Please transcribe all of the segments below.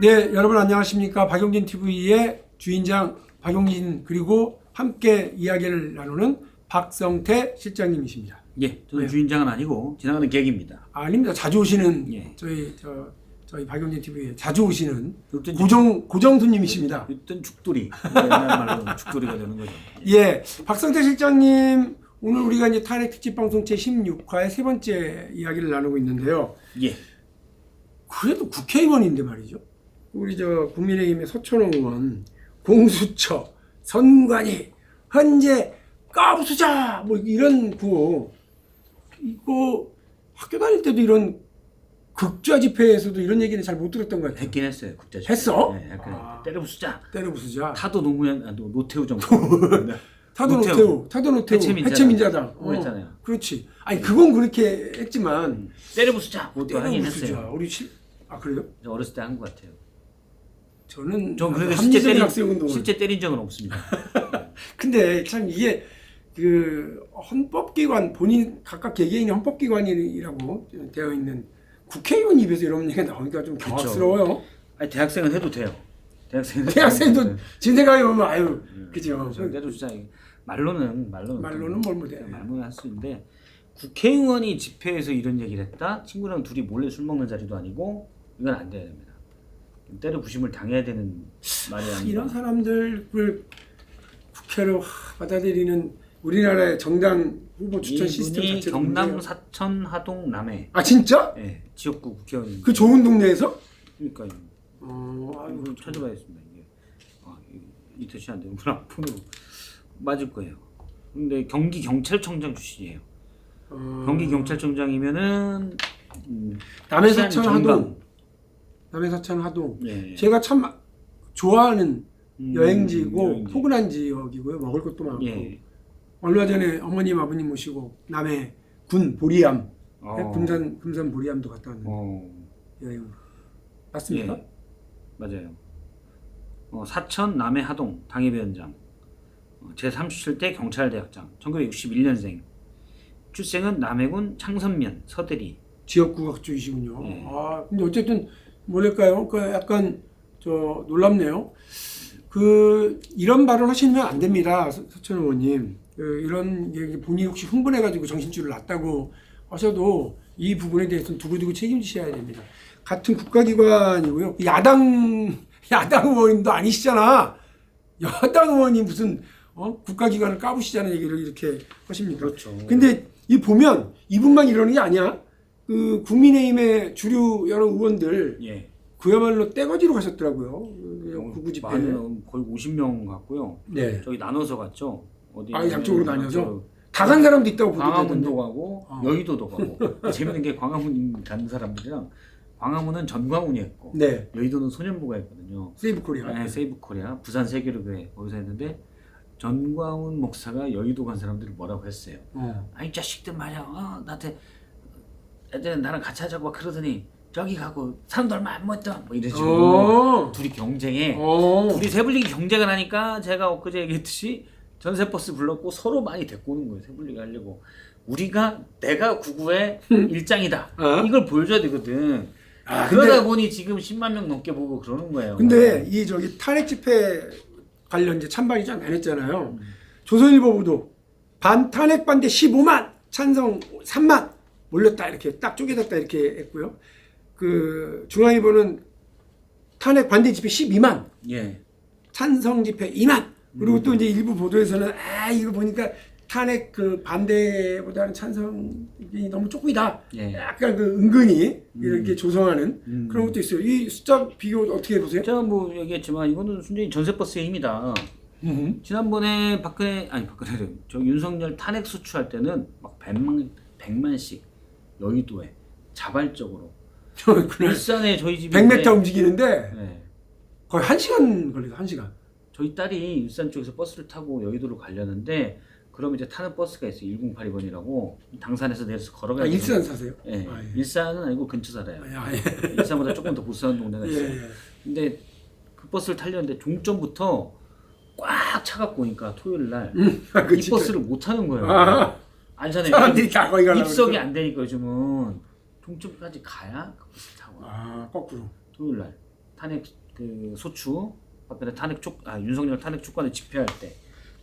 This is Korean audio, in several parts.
네, 여러분 안녕하십니까. 박용진 TV의 주인장 박용진 그리고 함께 이야기를 나누는 박성태 실장님이십니다. 예, 저는 주인장은 아니고 지나가는 객입니다. 아닙니다. 자주 오시는 예. 저희 박용진 TV에 자주 오시는 어떤 고정 손님이십니다. 어떤 죽돌이, 옛날 말로 죽돌이가 되는 거죠. 예, 박성태 실장님 오늘 우리가 이제 탄핵 특집 방송 제 16화의 세 번째 이야기를 나누고 있는데요. 예. 그래도 국회의원인데 말이죠. 우리 국민의힘의 서천홍 의원 공수처 선관위 헌재 까부수자 뭐 이런 구호 이거 학교 다닐 때도 이런 극좌 집회에서도 이런 얘기는 잘 못 들었던 것 같아요. 했긴 했어요. 국자 했어? 네, 약간 때려부수자. 때려부수자. 타도 노무현, 노태우 정부. 타도 노태우, 해체민자당. 했잖아요. 그렇지. 아니 그건 그렇게 했지만 때려부수자. 그것도 하긴 했어요. 그래요? 저 어렸을 때 한 것 같아요. 저는 그래도 실제 때린 적은 없습니다. 근데 참 이게 그 헌법기관 본인 각각 개개인이 헌법기관이라고 되어 있는 국회의원 입에서 이런 얘기가 나오니까 좀 경악스러워요. 아니 대학생은 해도 돼요. 대학생도 진 생각해 보면 아유 그죠. 때려주자. 말로는 뭘 못해요. 말로는 할 수 있는데 국회의원이 집회에서 이런 얘기를 했다. 친구랑 둘이 몰래 술 먹는 자리도 아니고 이건 안 돼야 됩니다. 때려 부심을 당해야 되는 말이 아니라 이런 사람들을 국회로 받아들이는 우리나라의 정당 후보 추천 시스템 자체가 경남 문제예요. 사천 하동 남해. 아 진짜? 네, 지역구 국회의원. 그 좋은 동네에서? 그러니까요. 아이고 이거 찾아봐야겠습니다. 이게 이태시 안 되는구나. 폰으로 맞을 거예요. 근데 경기 경찰청장 출신이에요. 경기 경찰청장이면은 남해 사천 하동. 남해 사천 하동. 예. 제가 참 좋아하는 여행지고 여행지. 포근한 지역이고요. 먹을 것도 많고. 예. 얼마 전에 어머님 아버님 모시고 남해 군 보리암 금산 보리암도 갔다 왔는데 여행 맞습니까? 예. 맞아요. 사천 남해 하동 당협위원장 제37대 경찰대학장 1961년생 출생은 남해군 창선면 서대리 지역구가 그쪽이시군요. 예. 근데 어쨌든 뭐랄까요? 그 약간 놀랍네요. 그 이런 발언 하시면 안 됩니다, 서천 의원님. 이런 본인이 혹시 흥분해가지고 정신줄을 놨다고 하셔도 이 부분에 대해서는 두고두고 책임지셔야 됩니다. 같은 국가기관이고요. 야당 의원님도 아니시잖아. 여당 의원이 무슨 국가기관을 까부시자는 얘기를 이렇게 하십니까? 그렇죠. 근데 보면 이분만 이러는 게 아니야. 그 국민의힘의 주류 여러 의원들 예. 그야말로 떼거지로 가셨더라고요. 구구 집회. 거의 50명 갔고요. 네. 저기 나눠서 갔죠. 어디 양쪽으로 나뉘어서 다 간 사람도 있다고 광화문도 보던데. 가고 여의도도 가고 재밌는 게 광화문 간 사람들이랑 광화문은 전광훈이 했고 네. 여의도는 소년부가 했거든요. 세이브 코리아. 네, 세이브 코리아 부산 세계로교회 거기서 했는데 전광훈 목사가 여의도 간 사람들이 뭐라고 했어요. 아니 자식들 말이야. 나한테 애들 나랑 같이 하자고 막 그러더니 저기 가고 사람도 얼마 안 모였다 뭐 이런 식으로 둘이 경쟁해. 둘이 세블리기 경쟁을 하니까 제가 엊그제 얘기했듯이 전세버스 불렀고 서로 많이 데리고 오는 거예요. 세블리기 하려고. 내가 구구의 일장이다. 이걸 보여줘야 되거든. 그러다 보니 지금 10만 명 넘게 보고 그러는 거예요. 근데 탄핵 집회 관련 이제 찬반이 안 했잖아요. 조선일보 보도 반탄핵 반대 15만 찬성 3만 몰렸다 이렇게 딱 쪼개졌다 이렇게 했고요. 그 중앙일보는 탄핵 반대 집회 12만 예. 찬성 집회 2만 그리고 또 이제 일부 보도에서는 이거 보니까 탄핵 그 반대보다는 찬성이 너무 조금이다. 예. 약간 그 은근히 이렇게 조성하는 그런 것도 있어요. 이 숫자 비교 어떻게 보세요? 제가 뭐 얘기했지만 이거는 순전히 전세버스의 힘이다. 지난번에 저 윤석열 탄핵 수출할 때는 막 100만씩 여의도에 자발적으로 일산에 저희 집이 100m 움직이는데 네. 거의 1시간 걸려요. 1시간. 저희 딸이 일산 쪽에서 버스를 타고 여의도로 가려는데 그럼 이제 타는 버스가 있어요. 1082번이라고 당산에서 내려서 걸어가야 돼요. 일산 사세요? 예. 일산은 아니고 근처 살아요. 예. 일산보다 조금 더 보수한 동네가 있어요. 예. 근데 그 버스를 타려는데 종점부터 꽉 차갖고 오니까 토요일 날 이 버스를 못 타는 거예요. 알잖아요. 사람들이 다 거기 가려고 입석이 그러죠. 안 되니까 요즘은 종점까지 가야 그 버스 타고 거꾸로. 토요일 날 탄핵 그 소추 박근혜 윤석열 탄핵 주권을 집회할 때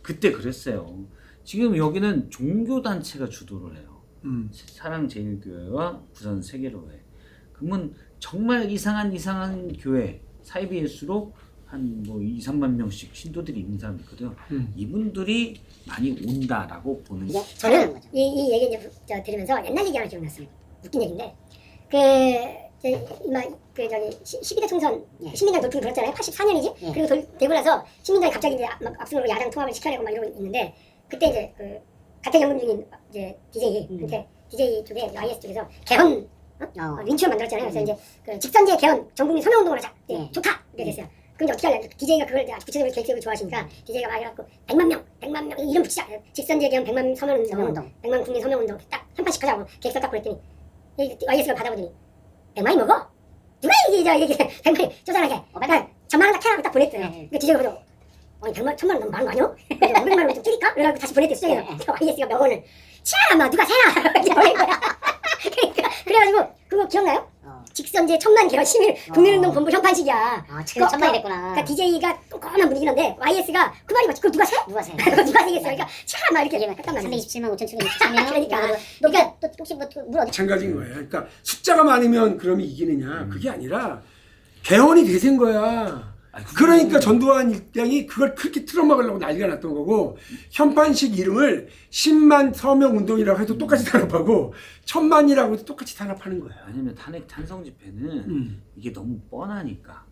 그때 그랬어요. 지금 여기는 종교 단체가 주도를 해요. 사랑제일교회와 부산 세계로회. 그러면 정말 이상한 교회 사이비일수록 한 뭐 2, 3만 명씩 신도들이 있는 사람이 있거든요. 이분들이 많이 온다라고 보는 이제 거죠. 저는 이 얘기 이제 들으면서 옛날 얘기 하나 기억났어요. 웃긴 얘기인데 저기 12대 총선 신민당 돌풍이 불었잖아요. 84년이지. 그리고 되고 나서 신민당이 갑자기 이제 막 압승으로 야당 통합을 시켜내고 막 이러고 있는데 그때 이제 그 같은 연금 중인 이제 DJ 쪽에 YS 쪽에서 개헌 민추를 만들었잖아요. 그래서 이제 그 직선제 개헌 전국민 서명운동을 하자. 좋다 이렇게 됐어요. 그럼 어떻게 하려고 DJ가 그걸 아주 구체적으로 계획적으로 좋아하시니까 DJ가 막 해갖고 100만 명 이름 붙이자. 직선제 개헌 100만 서명운동 100만 국민 서명운동 딱 한 판씩 하자고 계획서 딱 보냈더니 YS가 받아보더니 100만이 먹어? 누가 이게 100만이 쪼잔하게 천만 원 딱 해라고 딱 보냈더니 그 DJ가 보고 아니 100만 1000만 원 너무 많은 거 아니야? 500만 원 좀 줄일까? 그래가지고 다시 보냈대 수정이가 YS가 명언을 치아라 누가 세라 이렇게 보낸 거야. 그러니까 그래가지고 그거 기억나요? 직선제 천만 개헌 시민 국민운동 본부 현판식이야. 지금 천만이 됐구나. 그러니까 DJ가 꼼꼼한 분위기인데 YS가 그 말이 맞지? 그걸 누가 세? 누가 세? 누가 세겠어? 그러니까 치아라 막 이렇게 했단 말이야. 327만 5,764명. 그러니까 또 혹시 물 어디? 마찬가지인 거예요. 그러니까 숫자가 많으면 그러면 이기느냐 그게 아니라 개헌이 대세인 거야. 그러니까 전두환 일당이 그걸 그렇게 틀어막으려고 난리가 났던 거고 현판식 이름을 10만 서명 운동이라고 해도 똑같이 탄압하고 1000만이라고 해도 똑같이 탄압하는 거야. 왜냐면 탄핵 찬성 집회는 이게 너무 뻔하니까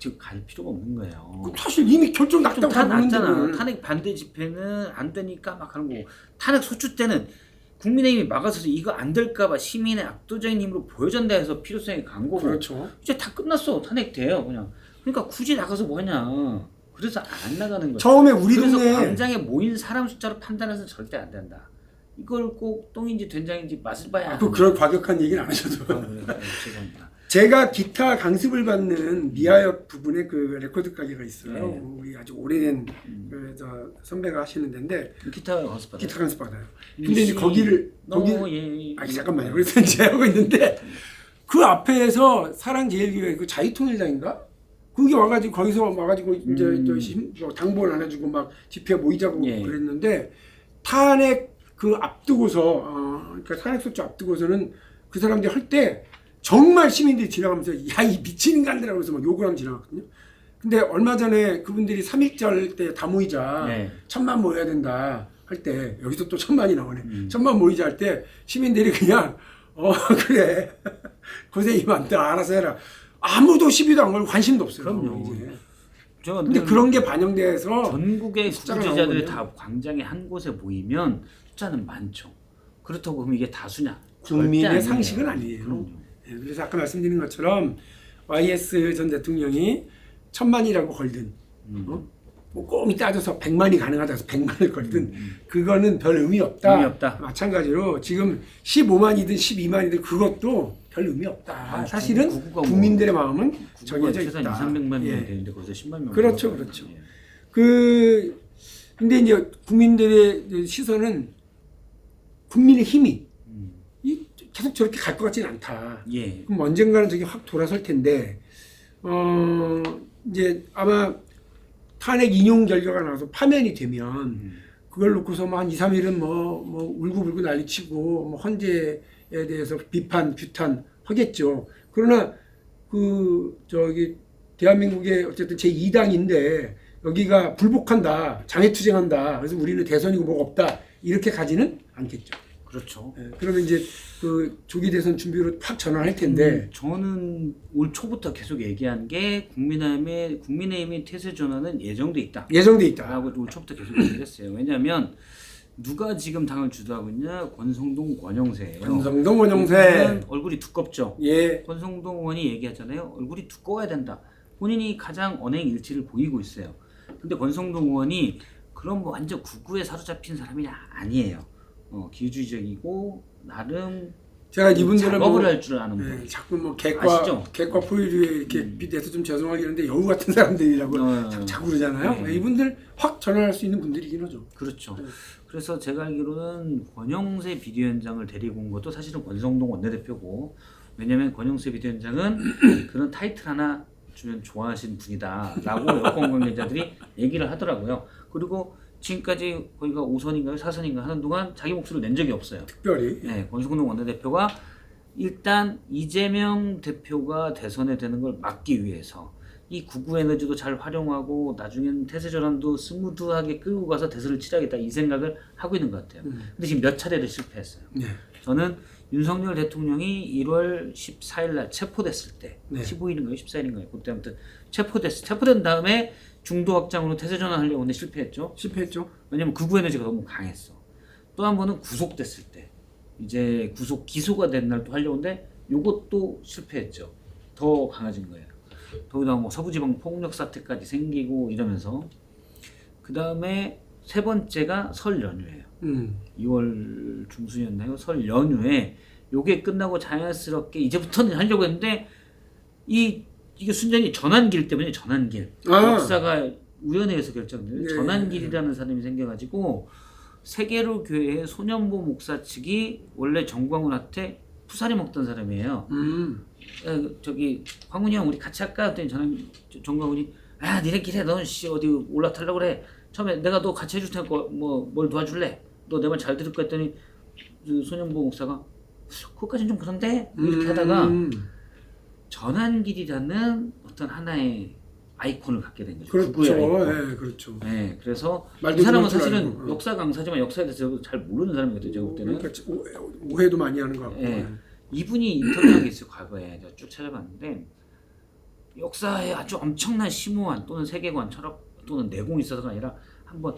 지금 갈 필요가 없는 거예요. 사실 이미 결정 났다고 다 보는데 났잖아. 탄핵 반대 집회는 안 되니까 막 하는 거고 탄핵 소추 때는 국민의힘이 막아서서 이거 안 될까봐 시민의 압도적인 힘으로 보여준다 해서 필요성이 간 거고 그렇죠. 이제 다 끝났어. 탄핵 돼요 그냥. 그러니까 굳이 나가서 뭐하냐. 그래서 안 나가는 거야. 처음에 우리 그래서 동네 광장에 모인 사람 숫자로 판단해서는 절대 안 된다. 이걸 꼭 똥인지 된장인지 맛을 봐야 또 그런 과격한 얘기는 안 하셔도 죄송합니다. 제가 기타 강습을 받는 미아역 부분에 그 레코드 가게가 있어요. 네. 우리 아주 오래된 저 선배가 하시는 데인데 기타 연습 받아요. 기타 강습 받아요. 근데 이제 거기 예. 잠깐만요. 그래서 이제 하고 있는데 그 앞에서 사랑제일교회 그 자유통일당인가? 그게 와가지고 거기서 와가지고 이제 당번 안 해주고 막 집회 모이자고 예. 그랬는데 탄핵 그 앞두고서 그러니까 탄핵 소추 앞두고서는 그 사람들이 할 때 정말 시민들이 지나가면서 야 이 미친 인간들이라고 해서 막 욕을 하면 지나갔거든요. 근데 얼마 전에 그분들이 3.1절 때 다 모이자 네. 1000만 모여야 된다 할 때 여기서 또 1000만이 나오네. 1000만 모이자 할 때 시민들이 그냥 그래 고생이 많다 알아서 해라. 아무도 시비도 안 걸고 관심도 없어요. 그럼요. 이제. 제가 근데 그런 게 반영돼서 전국의 숫자가 지지자들이 나오거든요. 다 광장에 한 곳에 모이면 숫자는 많죠. 그렇다고 그러면 이게 다수냐? 국민의 절대 아니에요. 상식은 아니에요. 그럼요. 예, 그래서 아까 말씀드린 것처럼 YS 전 대통령이 1000만이라고 걸든 뭐 꼼히 따져서 100만이 가능하다 해서 100만을 걸든 그거는 별 의미 없다. 의미 없다. 마찬가지로 지금 15만이든 12만이든 그것도 별 의미 없다. 사실은 구구가 국민들의 마음은 구구가 정해져 최소한 있다. 2, 300만 명 예. 되는데 거기서 10만 명. 그렇죠, 그렇죠. 근데 이제 국민들의 시선은 국민의 힘이 계속 저렇게 갈 것 같지는 않다. 예. 그럼 언젠가는 저게 확 돌아설 텐데, 이제 아마 탄핵 인용 결과가 나와서 파면이 되면 그걸 놓고서 뭐 한 2, 3일은 뭐 울고불고 난리치고 뭐 헌재에 대해서 비판, 규탄 하겠죠. 그러나 대한민국의 어쨌든 제2당인데 여기가 불복한다, 장애투쟁한다. 그래서 우리는 대선이고 뭐가 없다. 이렇게 가지는 않겠죠. 그렇죠. 예, 그러면 이제 그 조기 대선 준비로 확 전환할 텐데 저는 올 초부터 계속 얘기한 게 국민의힘의 태세 전환은 예정돼 있다. 예정돼 있다. 라고 올 초부터 계속 얘기를 했어요. 왜냐하면 누가 지금 당을 주도하고 있냐? 권성동, 권영세예요. 권성동, 권영세. 이분은 얼굴이 두껍죠. 예. 권성동 의원이 얘기하잖아요. 얼굴이 두꺼워야 된다. 본인이 가장 언행 일치를 보이고 있어요. 근데 권성동 의원이 그런 뭐 완전 구구에 사로잡힌 사람이 아니에요. 기후주의적이고 나름 제가 이분들은 작업을 할 줄 아는 분. 자꾸 뭐 아시죠? 객과 포유류에 이렇게 비대해서 좀 죄송하긴 한데 여우 같은 사람들이라고 자꾸 그러잖아요. 네. 이분들 확 전환할 수 있는 분들이긴 하죠. 그렇죠. 그래서 제가 알기로는 권영세 비대위원장을 데리고 온 것도 사실은 권성동 원내대표고 왜냐면 권영세 비대위원장은 그런 타이틀 하나 주면 좋아하시는 분이다라고 여권 관계자들이 얘기를 하더라고요. 그리고 지금까지 거기가 5선인가요? 4선인가 하는 동안 자기 목소리를 낸 적이 없어요. 특별히. 네, 권성동 원내대표가 일단 이재명 대표가 대선에 되는 걸 막기 위해서 이 구구 에너지도 잘 활용하고 나중에는 태세전환도 스무드하게 끌고 가서 대선을 치러야겠다 이 생각을 하고 있는 것 같아요. 근데 지금 몇 차례를 실패했어요. 네. 저는 윤석열 대통령이 1월 14일 날 체포됐을 때 네. 15일인가요? 14일인가요? 그때 아무튼 체포된 다음에 중도 확장으로 태세전환 하려고 했는데 실패했죠. 실패했죠. 왜냐면 극우 에너지가 너무 강했어. 또 한 번은 구속됐을 때 이제 기소가 된 날 또 하려고 했는데 요것도 실패했죠. 더 강해진 거예요. 더구나 뭐 서부지방 폭력 사태까지 생기고 이러면서 그 다음에 세 번째가 설 연휴예요. 2월 중순이었나요? 설 연휴에 요게 끝나고 자연스럽게 이제부터는 하려고 했는데 이게 순전히 전환길 때문에 전환길 역사가 우연에 결정돼요. 네. 전환길이라는 사람이 생겨가지고 세계로 교회의 소년보 목사 측이 원래 정광훈한테 푸사리 먹던 사람이에요. 저기 광훈이 형 우리 같이 할까? 했더니 정광훈이 니네끼리 해. 넌 씨 어디 올라타려고 그래. 처음에 내가 너 같이 해줄 테니까 뭘 도와줄래? 너 내 말 잘 들을 거 했더니 그 소년보 목사가 그것까진 좀 그런데 이렇게 하다가 전환길이라는 어떤 하나의 아이콘을 갖게 된 거죠. 그렇죠. 극우의 아이콘. 네, 그렇죠. 네, 그래서 말도 이 사람은 그럴 줄 사실은 알고. 역사 강사지만 역사에 대해서 잘 모르는 사람이거든요. 제가 볼 때는. 그러니까 오해도 많이 하는 것 같고. 예. 이분이 인터뷰한 게 있어요. 과거에 제가 쭉 찾아봤는데 역사에 아주 엄청난 심오한 또는 세계관, 철학 또는 내공이 있어서가 아니라 한번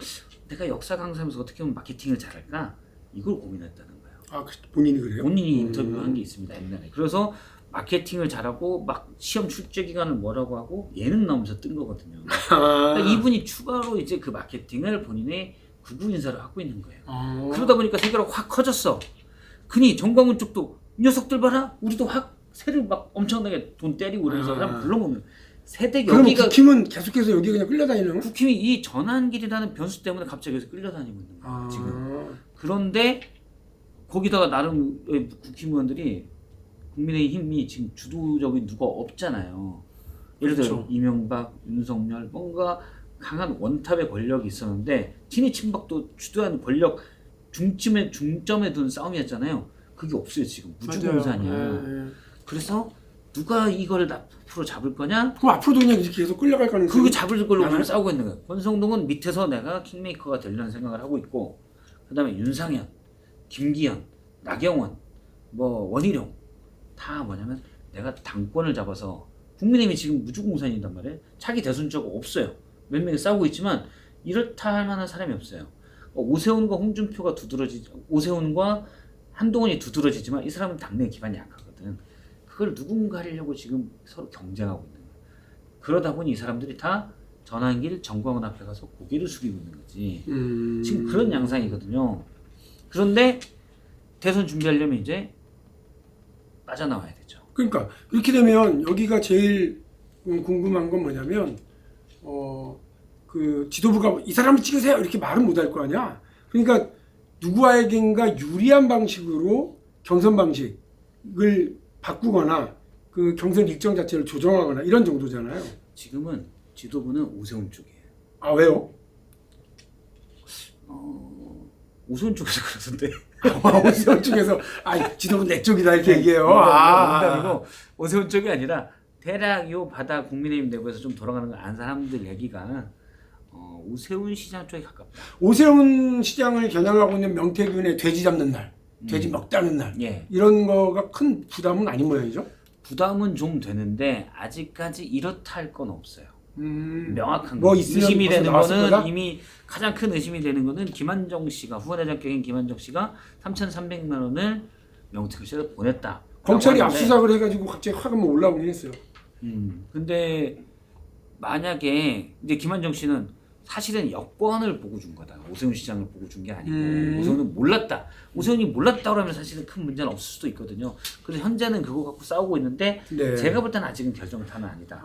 내가 역사 강사하면서 어떻게 하면 마케팅을 잘할까 이걸 고민했다는 거예요. 아, 본인이 그래요? 본인이 인터뷰한 게 있습니다. 옛날에. 그래서 마케팅을 잘하고 막 시험 출제 기간을 뭐라고 하고 예능 나오면서 뜬 거거든요. 그러니까 이분이 추가로 이제 그 마케팅을 본인의 극우 인사를 하고 있는 거예요. 그러다 보니까 세계로 확 커졌어. 그니 정광훈 쪽도 이 녀석들 봐라. 우리도 확 새를 막 엄청나게 돈 때리고 이러면서 사람 불러먹는 세대 그럼 여기가 국힘은 계속해서 여기 그냥 끌려다니는 거야? 국힘이 이 전환길이라는 변수 때문에 갑자기 여기서 끌려다니고 있는 거예요. 지금. 그런데 거기다가 나름 국힘 의원들이 국민의힘이 지금 주도적인 누가 없잖아요. 예를 들어 그렇죠. 이명박, 윤석열 뭔가 강한 원탑의 권력이 있었는데 친이 친박도 주도한 권력 중점에 둔 싸움이었잖아요. 그게 없어요 지금 무주공산이야. 네. 그래서 누가 이걸 앞으로 잡을 거냐? 그럼 앞으로도 그냥 이렇게 계속 끌려갈 가능성이 그거 잡을 걸로 많아요? 싸우고 있는 거예요. 권성동은 밑에서 내가 킹메이커가 되려는 생각을 하고 있고, 그다음에 윤상현, 김기현, 나경원, 뭐 원희룡 다 뭐냐면 내가 당권을 잡아서 국민의힘이 지금 무주공산이단 말이에요. 차기 대선 적 없어요. 몇 명이 싸우고 있지만 이렇다 할 만한 사람이 없어요. 오세훈과 홍준표가 오세훈과 한동훈이 두드러지지만 이 사람은 당내 기반이 약하거든. 그걸 누군가 하려고 지금 서로 경쟁하고 있는 거야. 그러다 보니 이 사람들이 다 전환길 정광훈 앞에 가서 고개를 숙이고 있는 거지. 지금 그런 양상이거든요. 그런데 대선 준비하려면 이제 빠져나와야 되죠. 그러니까 이렇게 되면 여기가 제일 궁금한 건 뭐냐면 그 지도부가 이 사람을 찍으세요 이렇게 말은 못 할 거 아니야. 그러니까 누구에겐가 유리한 방식으로 경선 방식을 바꾸거나 그 경선 일정 자체를 조정하거나 이런 정도잖아요. 지금은 지도부는 오세훈 쪽이에요. 아 왜요? 오세훈 쪽에서 그러던데. 오세훈 쪽에서 지도부 내 쪽이다 이렇게 얘기해요. 농담이고 오세훈 쪽이 아니라 대략 요 바다 국민의힘 내부에서 좀 돌아가는 거 아는 사람들 얘기가 오세훈 시장 쪽에 가깝다. 오세훈 시장을 겨냥하고 있는 명태균의 돼지 잡는 날, 돼지 먹다는 날 예. 이런 거가 큰 부담은 아닌 모양이죠? 부담은 좀 되는데 아직까지 이렇다 할 건 없어요. 명확한 뭐 거. 있으면 의심이 벌써 되는 나왔을 거는 거다? 이미 가장 큰 의심이 되는 거는 김한정 씨가 후원회장격인 김한정 씨가 3,300만 원을 명태균 씨한테 보냈다. 검찰이 압수수색을 해가지고 갑자기 화가 뭐 올라오긴 했어요. 근데 만약에 이제 김한정 씨는 사실은 여권을 보고 준 거다. 오세훈 시장을 보고 준 게 아니고 오세훈은 몰랐다. 오세훈이 몰랐다고 하면 사실은 큰 문제는 없을 수도 있거든요. 그래서 현재는 그거 갖고 싸우고 있는데 네. 제가 볼 때는 아직은 결정타는 아니다.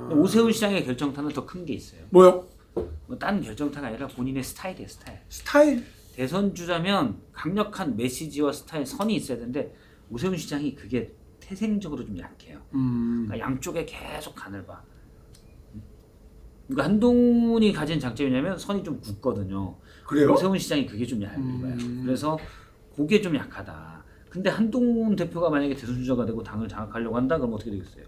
근데 오세훈 시장의 결정타는 더 큰 게 있어요. 뭐요? 뭐 다른 결정타가 아니라 본인의 스타일이에요. 스타일. 스타일? 대선 주자면 강력한 메시지와 스타일 선이 있어야 되는데 오세훈 시장이 그게 태생적으로 좀 약해요. 그러니까 양쪽에 계속 간을 봐. 그러니까 한동훈이 가진 장점이 뭐냐면 선이 좀 굵거든요. 그래요? 오세훈 시장이 그게 좀 얇아요. 그래서 그게 좀 약하다. 근데 한동훈 대표가 만약에 대선주자가 되고 당을 장악하려고 한다 그러면 어떻게 되겠어요?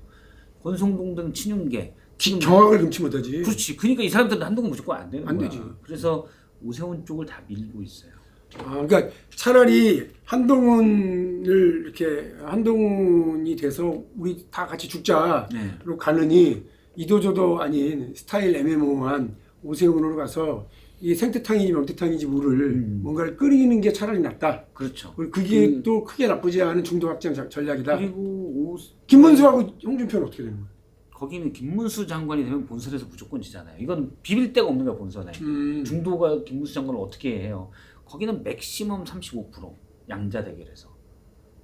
권성동 등 친윤계 지금 정확을 금치 못하지. 그렇지. 그러니까 이 사람들은 한동훈 무조건 안 되는 안 거야. 되지. 그래서 오세훈 쪽을 다 밀고 있어요. 그러니까 차라리 한동훈을 이렇게 한동훈이 돼서 우리 다 같이 죽자로 네. 가느니 이도저도 아닌 스타일 애매모호한 오세훈으로 가서 이 생태탕인지 명태탕인지 물을 뭔가를 끓이는 게 차라리 낫다. 그렇죠. 그리고 그게 또 크게 나쁘지 않은 중도 확장 전략이다. 그리고 김문수하고 홍준표는 어떻게 되는 거야? 거기는 김문수 장관이 되면 본선에서 무조건 지잖아요. 이건 비빌 데가 없는 거야 본선에. 중도가 김문수 장관을 어떻게 해요? 거기는 맥시멈 35% 양자 대결에서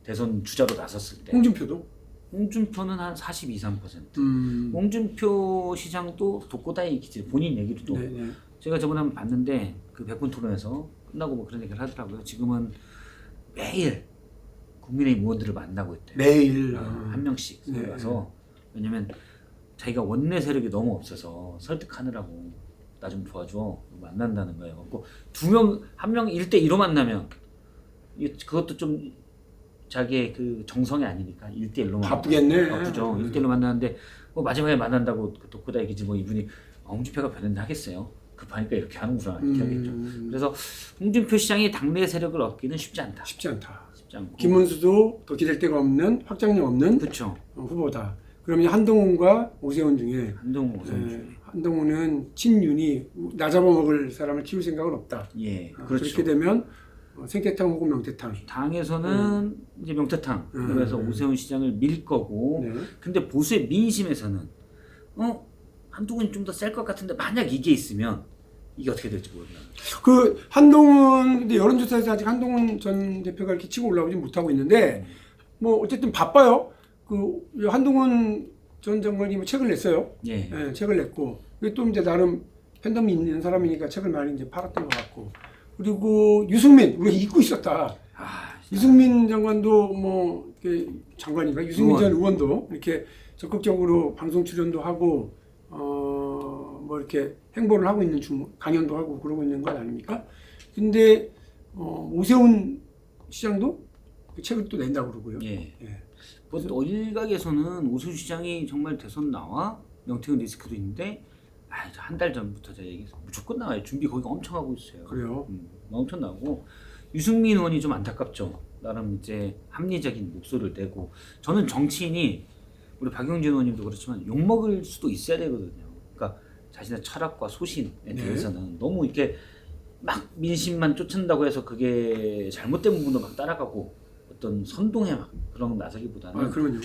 대선 주자로 나섰을 때. 홍준표는 한 42, 3%. 홍준표 시장도 독고다이 기질 본인 얘기도 또 네. 제가 저번에 한번 봤는데 그 100분 토론에서 끝나고 뭐 그런 얘기를 하더라고요. 지금은 매일 국민의힘 의원들을 만나고 있대요. 매일 한 명씩 네. 가서 왜냐면 자기가 원내 세력이 너무 없어서 설득하느라고 나 좀 도와줘 만난다는 거예요. 그리고 한 명 1대1로 만나면 그것도 좀 자기의 그 정성이 아니니까 1대1로 바쁘겠네. 바쁘죠. 1대1로 만나는데 뭐 마지막에 만난다고 그 독고다이 기지 뭐 이분이 홍준표가 변했나 하겠어요. 급하니까 이렇게 하는구나 이렇게 하겠죠. 그래서 홍준표 시장이 당내 세력을 얻기는 쉽지 않다. 쉽지 않다. 쉽지 않고. 김문수도 더 기댈 데가 없는 확장력 없는 그렇죠. 후보다. 그러면 한동훈과 오세훈 중에 한동훈 오세훈 중에. 한동훈은 친윤이 나 잡아먹을 사람을 키울 생각은 없다. 예, 그렇게 그렇죠. 되면 생태탕 혹은 명태탕. 당에서는 이제 명태탕 그래서 오세훈 시장을 밀 거고 네. 근데 보수의 민심에서는 한동훈이 좀 더 셀 것 같은데 만약 이게 있으면 이게 어떻게 될지 모른다. 그 한동훈 근데 여론조사에서 아직 한동훈 전 대표가 이렇게 치고 올라오지 못하고 있는데 뭐 어쨌든 바빠요. 그 한동훈 전 장관이 뭐 책을 냈어요. 예. 예, 책을 냈고 이게 또 이제 나름 팬덤이 있는 사람이니까 책을 많이 이제 팔았던 것 같고 그리고 유승민 우리가 잊고 있었다. 유승민 장관도 뭐 이렇게 장관인가 유승민 전 의원도 이렇게 적극적으로 방송 출연도 하고 뭐 이렇게 행보를 하고 있는 강연도 하고 그러고 있는 것 아닙니까? 근데 오세훈 시장도 그 책을 또 낸다고 그러고요. 예. 예. 뭐 일각에서는 오세훈 시장이 정말 대선 나와 명태균 리스크도 있는데 한 달 전부터 제가 얘기해서 무조건 나와요. 준비 거기가 엄청 하고 있어요. 그래요? 엄청 나오고 유승민 의원이 좀 안타깝죠. 나름 이제 합리적인 목소리를 내고 저는 정치인이 우리 박용진 의원님도 그렇지만 욕먹을 수도 있어야 되거든요. 그러니까 자신의 철학과 소신에 대해서는 너무 이렇게 막 민심만 쫓는다고 해서 그게 잘못된 부분도 막 따라가고 어떤 선동에 막 그런 나서기보다는 그럼요.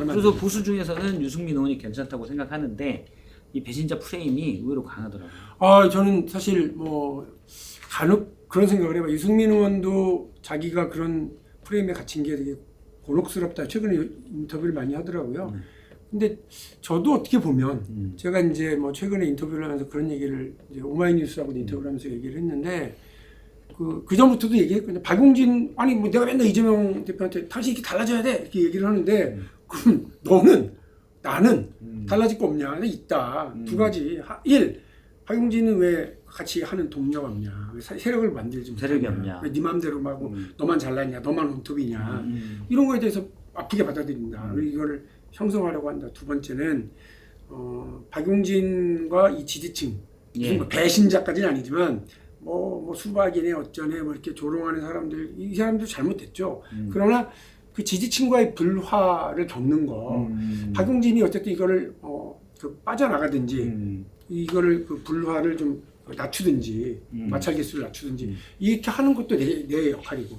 그래서 보수 중에서는 유승민 의원이 괜찮다고 생각하는데 이 배신자 프레임이 의외로 강하더라고요. 저는 사실 뭐 간혹 그런 생각을 해봐요. 유승민 의원도 자기가 그런 프레임에 갇힌 게 되게 곤혹스럽다. 최근에 인터뷰를 많이 하더라고요. 근데 저도 어떻게 보면 제가 이제 뭐 최근에 인터뷰를 하면서 그런 얘기를 이제 오마이뉴스하고 인터뷰를 하면서 얘기를 했는데 그 전부터도 얘기했거든요. 박용진 아니 뭐 내가 맨날 이재명 대표한테 당신 이렇게 달라져야 돼 이렇게 얘기를 하는데 그럼 너는 나는 달라질 거 없냐? 있다. 두 가지. 1. 박용진은 왜 같이 하는 동료가 없냐? 왜 세력을 만들지 못하냐? 세력이 없냐? 왜 네 맘대로 막 너만 잘났냐? 너만 온톱이냐? 이런 거에 대해서 아프게 받아들인다. 이거를 형성하려고 한다. 두 번째는 박용진과 이 지지층 무슨 뭐 배신자까지는 아니지만 뭐 수박이네 어쩌네 뭐 이렇게 조롱하는 사람들 이 사람도 잘못됐죠. 그러나 그 지지층과의 불화를 겪는 거 박용진이 어쨌든 이거를 빠져나가든지 이거를 그 불화를 좀 낮추든지 마찰 개수를 낮추든지 이렇게 하는 것도 내 역할이고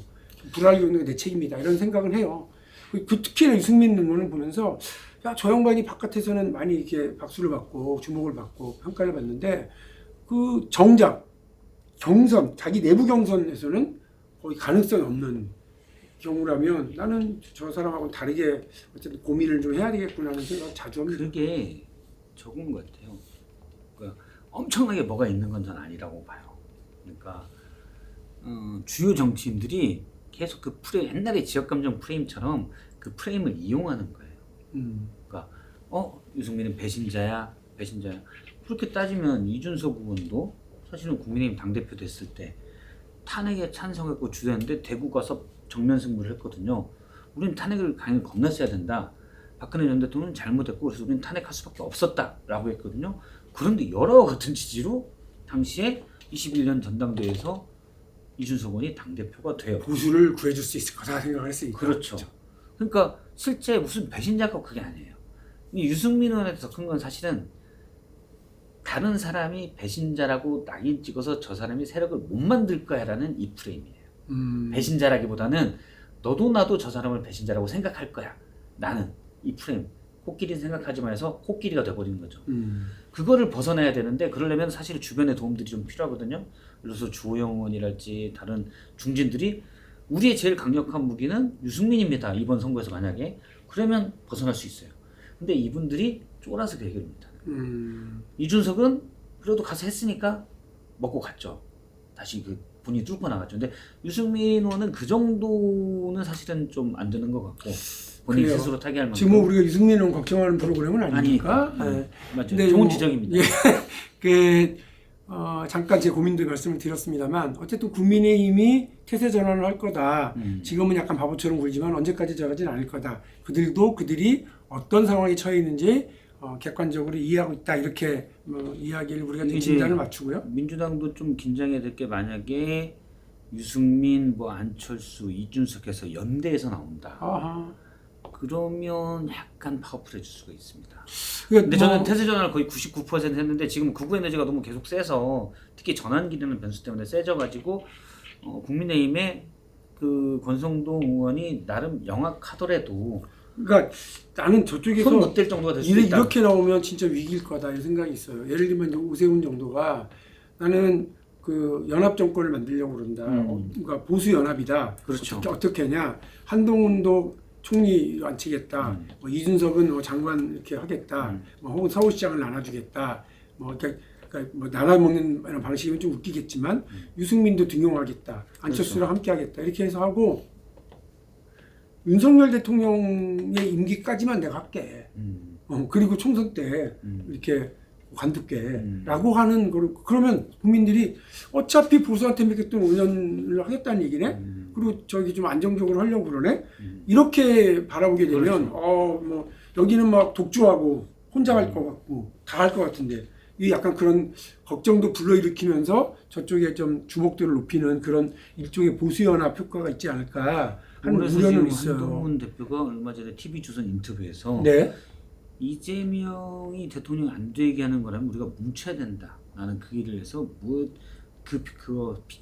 불화를 겪는 게 내 책임이다 이런 생각을 해요. 특히나 유승민 의원을 보면서 야, 저 양반이 바깥에서는 많이 이렇게 박수를 받고 주목을 받고 평가를 받는데 그 정작 경선 자기 내부 경선에서는 거의 가능성이 없는 경우라면 나는 저 사람하고 다르게 어쨌든 고민을 좀 해야 되겠구나 하는 생각을 자주 합니다. 그게 적은 것 같아요. 그러니까 엄청나게 뭐가 있는 건 전 아니라고 봐요. 그러니까 주요 정치인들이 계속 그 프레임 옛날에 지역감정 프레임처럼 그 프레임을 이용하는 거예요. 그러니까 유승민은 배신자야. 그렇게 따지면 이준석 의원도 사실은 국민의힘 당대표 됐을 때 탄핵에 찬성했고 주도했는데 대구 가서 정면 승부를 했거든요. 우리는 탄핵을 강하게 겁났어야 된다. 박근혜 전 대통령은 잘못했고 그래서 우리는 탄핵할 수밖에 없었다라고 했거든요. 그런데 여러 같은 지지로 당시에 21년 전당대회에서 이준석 의원이 당대표가 돼요. 보수를 구해줄 수 있을 거다 생각을 했으니까. 그렇죠. 그러니까 실제 무슨 배신자가 그게 아니에요. 이 유승민 의원한테 더 큰 건 사실은 다른 사람이 배신자라고 낙인 찍어서 저 사람이 세력을 못 만들 거야라는 이 프레임이에요. 배신자라기보다는 너도 나도 저 사람을 배신자라고 생각할 거야. 나는 이 프레임. 코끼리 생각하지 말아서 코끼리가 돼버리는 거죠. 그거를 벗어나야 되는데 그러려면 사실 주변의 도움들이 좀 필요하거든요. 그래서 주호영 의원이랄지 다른 중진들이 우리의 제일 강력한 무기는 유승민입니다. 이번 선거에서 만약에 그러면 벗어날 수 있어요. 근데 이분들이 쫄아서 그 해결을 못하는 거예요. 이준석은 그래도 가서 했으니까 먹고 갔죠. 다시 그 분이 뚫고 나갔죠. 근데 유승민 의원은 그 정도는 사실은 좀 안 되는 것 같고 본인 그래요. 스스로 타개할 만큼. 지금 뭐 우리가 유승민 의원 걱정하는 프로그램은 아니니까. 네. 맞죠. 근데 좋은 뭐, 지적입니다. 예, 잠깐 제 고민도 말씀을 드렸습니다만 어쨌든 국민의힘이 태세 전환을 할 거다. 지금은 약간 바보처럼 굴지만 언제까지 저러진 않을 거다. 그들도 그들이 어떤 상황에 처해 있는지 객관적으로 이해하고 있다. 이렇게 이야기를 우리가 이제 진단을 맞추고요. 민주당도 좀 긴장해야 될 게 만약에 유승민, 뭐 안철수, 이준석에서 연대에서 나온다. 아하. 그러면 약간 파워풀해질 수가 있습니다. 그러니까 근데 뭐, 저는 태세 전환을 거의 99% 했는데 지금 극우 에너지가 너무 계속 세서 특히 전환기라는 변수 때문에 세져가지고 국민의힘의 그 권성동 의원이 나름 영악하더라도 그러니까 나는 저쪽에서 손 못 댈 정도가 될 수 있다. 이렇게 나오면 진짜 위기일 거다 이런 생각이 있어요. 예를 들면 이제 오세훈 정도가 나는 그 연합 정권을 만들려고 그런다. 그러니까 보수 연합이다. 그렇죠. 어떻게 하냐? 한동훈도 총리 앉히겠다. 뭐 이준석은 뭐 장관 이렇게 하겠다. 뭐 혹은 서울시장을 나눠주겠다. 뭐 그러니까 뭐 나눠 먹는 이런 방식은 좀 웃기겠지만 유승민도 등용하겠다. 안철수랑 함께하겠다. 이렇게 해서 하고 윤석열 대통령의 임기까지만 내가 할게. 그리고 총선 때 이렇게 관둘게라고 하는 거를 그러면 국민들이 어차피 보수한테 맡겼던 5년을 하겠다는 얘기네. 그리고 저기 좀 안정적으로 하려고 그러네. 이렇게 바라보게 되면 뭐 여기는 막 독주하고 혼자 갈 것 같고 다 할 것 같은데 이 약간 그런 걱정도 불러일으키면서 저쪽에 좀 주목도를 높이는 그런 일종의 보수연합 효과가 있지 않을까 하는 그래서 우려는 지금 있어요. 한동훈 대표가 얼마 전에 TV조선 인터뷰에서 네. 이재명이 대통령 안 되게 하는 거라면 우리가 뭉쳐야 된다. 나는 그 일을 해서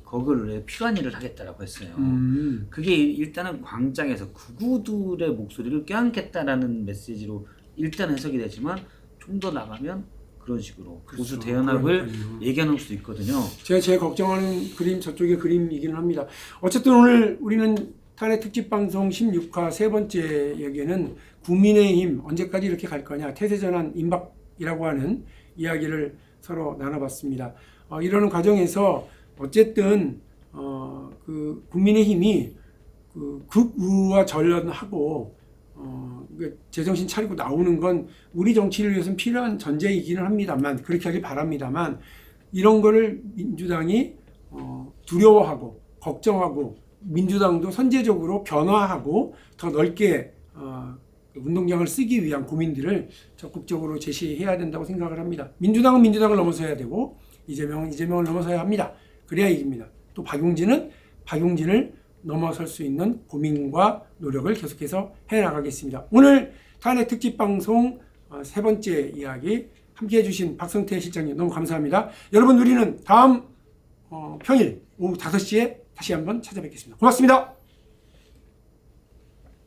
거기를 피관일을 하겠다라고 했어요. 그게 일단은 광장에서 극우들의 목소리를 껴안겠다라는 메시지로 일단 해석이 되지만 좀 더 나가면 그런 식으로 그렇죠. 보수 대연합을 그러니까요. 얘기하는 수도 있거든요. 제가 걱정하는 그림 저쪽의 그림이기는 합니다. 어쨌든 오늘 우리는 탄핵 특집 방송 16화 세 번째 얘기는 국민의힘 언제까지 이렇게 갈 거냐 태세전환 임박이라고 하는 이야기를 서로 나눠봤습니다. 이러는 과정에서 어쨌든 그 국민의힘이 그 극우와 전련하고 제정신 차리고 나오는 건 우리 정치를 위해서는 필요한 전제이기는 합니다만 그렇게 하길 바랍니다만 이런 거를 민주당이 두려워하고 걱정하고 민주당도 선제적으로 변화하고 더 넓게 운동장을 쓰기 위한 고민들을 적극적으로 제시해야 된다고 생각을 합니다. 민주당은 민주당을 넘어서야 되고 이재명은 이재명을 넘어서야 합니다. 그래야 이깁니다. 또 박용진은 박용진을 넘어설 수 있는 고민과 노력을 계속해서 해나가겠습니다. 오늘 탄핵 특집 방송 세 번째 이야기 함께해 주신 박성태 실장님 너무 감사합니다. 여러분 우리는 다음 평일 오후 5시에 다시 한번 찾아뵙겠습니다. 고맙습니다.